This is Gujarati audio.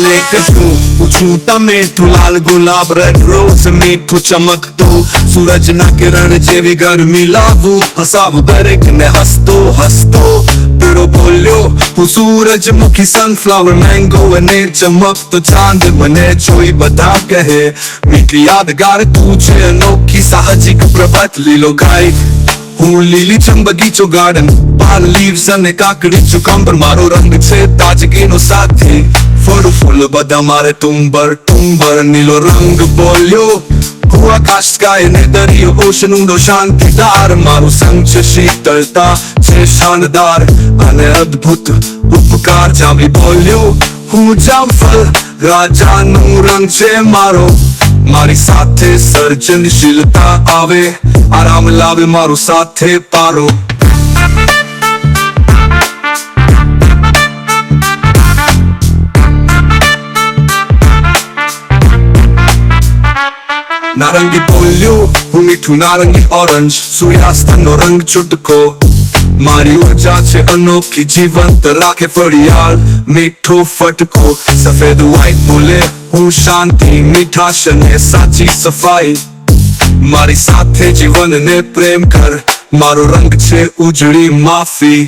કશું પૂછું તમે તું લાલ ગુલાબ રેડ રોઝ મીઠું ચમકતું સૂરજના કિરણ જેવી ગરમી લાવું હસાવું દરેકને હસતો હસતો પીળો બોલ્યો હું સૂરજમુખી સનફ્લાવર મેંગો અને ચમકતો ચાંદ મને જોઈ બધા કહે મીઠી યાદગાર તું છે અનોખી સાહજિક પ્રભાત લીલો ગાય હું લીલીછમ બગીચો ગાર્ડન પાલ લીવ્સ અને કાકડી ચુકંબર મારો રંગ છે તાજગીનો સાથી ફળ ફૂલ બધા મારે તુંબર તુંબર નીલો રંગ બોલ્યો હું આકાશ સ્કાય ને દરિયો ઓશન ઊંડો શાંતિદાર મારું સંગ છે શીતળતા છે શાનદાર અને અદ્ભુત ઉપકાર જામી બોલ્યો હું જામફળ રાજાનું રંગ છે મારો મારી સાથે સર્જનશીલતા આવે આરામ લાવે મારું સાથે પારો નારંગી બોલ્યો હું મીઠું નારંગી ઓરેન્જ સૂર્યાસ્તનો રંગ છૂટકો મારી ઉર્જા છે અનોખી જીવંત રાખે ફળિયાળ મીઠો ફટકો સફેદ વ્હાઈટ બોલે હું શાંતિ મીઠાશ અને સાચી સફાઈ મારી સાથે જીવનને પ્રેમ કર મારો રંગ છે ઉજળી માફી